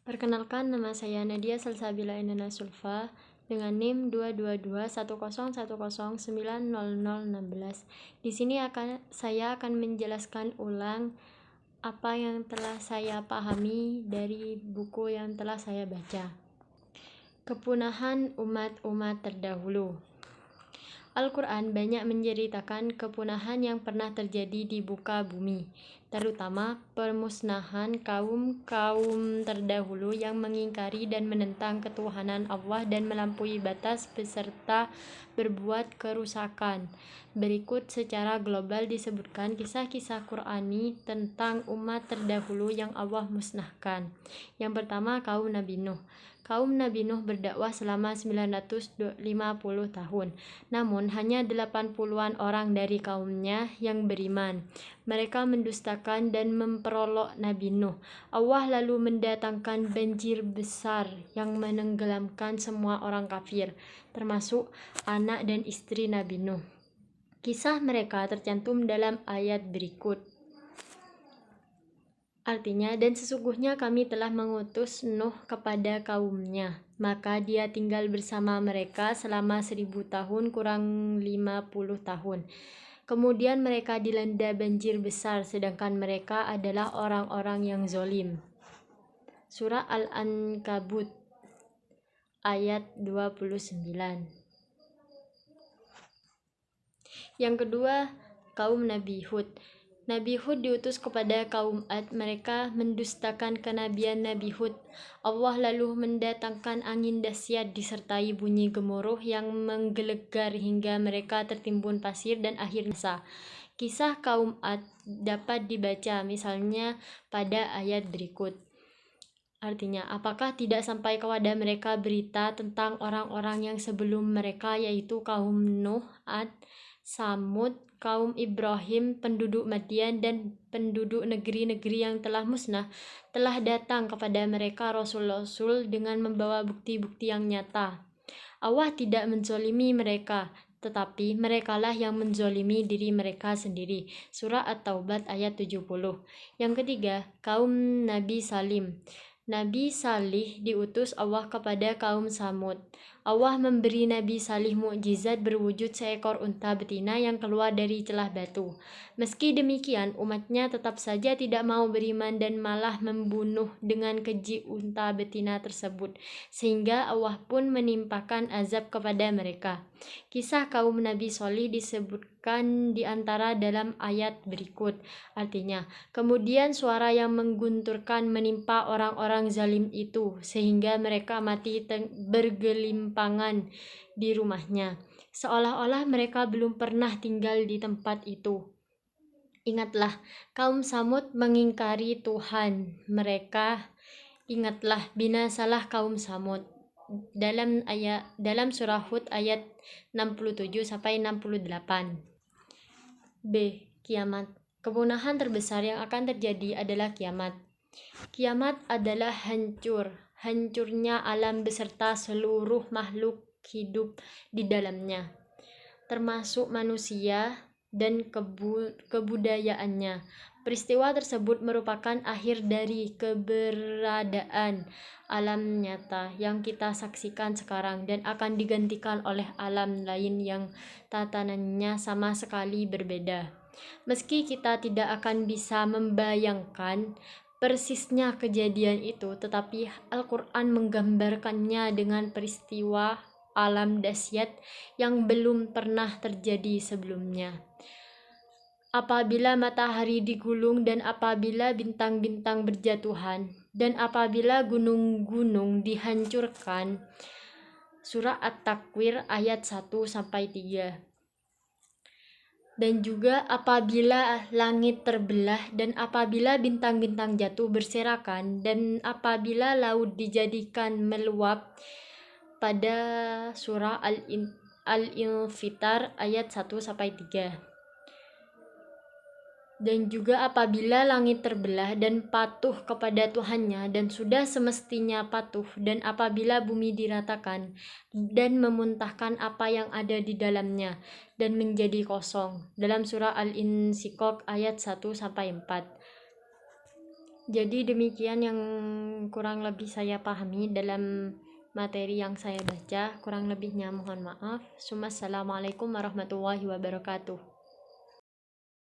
Perkenalkan, nama saya Nadia Salsabila Inana Sulfa dengan NIM 22210109016. Di sini saya akan menjelaskan ulang apa yang telah saya pahami dari buku yang telah saya baca. Kepunahan umat-umat terdahulu. Al-Quran banyak menceritakan kepunahan yang pernah terjadi di muka bumi, terutama pemusnahan kaum-kaum terdahulu yang mengingkari dan menentang ketuhanan Allah dan melampaui batas beserta berbuat kerusakan. Berikut secara global disebutkan kisah-kisah Qur'ani tentang umat terdahulu yang Allah musnahkan. Yang pertama, kaum Nabi Nuh. Kaum Nabi Nuh berdakwah selama 950 tahun. Namun hanya 80-an orang dari kaumnya yang beriman. Mereka mendustakan dan memperolok Nabi Nuh. Allah lalu mendatangkan banjir besar yang menenggelamkan semua orang kafir, termasuk anak dan istri Nabi Nuh. Kisah mereka tercantum dalam ayat berikut. Artinya, dan sesungguhnya kami telah mengutus Nuh kepada kaumnya, maka dia tinggal bersama mereka selama 1000 tahun kurang 50 tahun. Kemudian mereka dilanda banjir besar, sedangkan mereka adalah orang-orang yang zolim. Surah Al-Ankabut ayat 29. Yang kedua, kaum Nabi Hud. Nabi Hud diutus kepada kaum Ad. Mereka mendustakan kenabian Nabi Hud. Allah lalu mendatangkan angin dahsyat disertai bunyi gemuruh yang menggelegar hingga mereka tertimbun pasir dan akhirnya. Kisah kaum Ad dapat dibaca misalnya pada ayat berikut. Artinya, apakah tidak sampai kepada mereka berita tentang orang-orang yang sebelum mereka, yaitu kaum Nuh, Ad, Samud, kaum Ibrahim, penduduk Madian, dan penduduk negeri-negeri yang telah musnah, telah datang kepada mereka rasul-rasul dengan membawa bukti-bukti yang nyata. Allah tidak menzolimi mereka, tetapi merekalah yang menzolimi diri mereka sendiri. Surah At-Taubat ayat 70. Yang ketiga, kaum Nabi Salim. Nabi Salih diutus Allah kepada kaum Samud. Allah memberi Nabi Salih mukjizat berwujud seekor unta betina yang keluar dari celah batu. Meski demikian, umatnya tetap saja tidak mau beriman dan malah membunuh dengan keji unta betina tersebut, sehingga Allah pun menimpakan azab kepada mereka. Kisah kaum Nabi Solih disebutkan di antara dalam ayat berikut. Artinya, kemudian suara yang menggunturkan menimpa orang-orang zalim itu, sehingga mereka mati bergelimpangan di rumahnya, seolah-olah mereka belum pernah tinggal di tempat itu. Ingatlah, kaum Samud mengingkari Tuhan mereka. Ingatlah, binasalah kaum Samud. Dalam surah Hud ayat 67 sampai 68. B. Kiamat. Kepunahan terbesar yang akan terjadi adalah kiamat. Kiamat adalah hancurnya alam beserta seluruh makhluk hidup di dalamnya, termasuk manusia dan kebudayaannya. Peristiwa tersebut merupakan akhir dari keberadaan alam nyata yang kita saksikan sekarang dan akan digantikan oleh alam lain yang tatanannya sama sekali berbeda. Meski kita tidak akan bisa membayangkan persisnya kejadian itu, tetapi Al-Quran menggambarkannya dengan peristiwa alam dahsyat yang belum pernah terjadi sebelumnya. Apabila matahari digulung dan apabila bintang-bintang berjatuhan dan apabila gunung-gunung dihancurkan. Surah At-Takwir ayat 1-3. Dan juga apabila langit terbelah dan apabila bintang-bintang jatuh berserakan dan apabila laut dijadikan meluap. Pada surah Al-Infitar ayat 1-3. Dan juga apabila langit terbelah dan patuh kepada Tuhannya dan sudah semestinya patuh, dan apabila bumi diratakan dan memuntahkan apa yang ada di dalamnya dan menjadi kosong. Dalam surah Al-Insyikok ayat 1-4. Jadi demikian yang kurang lebih saya pahami dalam materi yang saya baca. Kurang lebihnya mohon maaf. Assalamualaikum warahmatullahi wabarakatuh.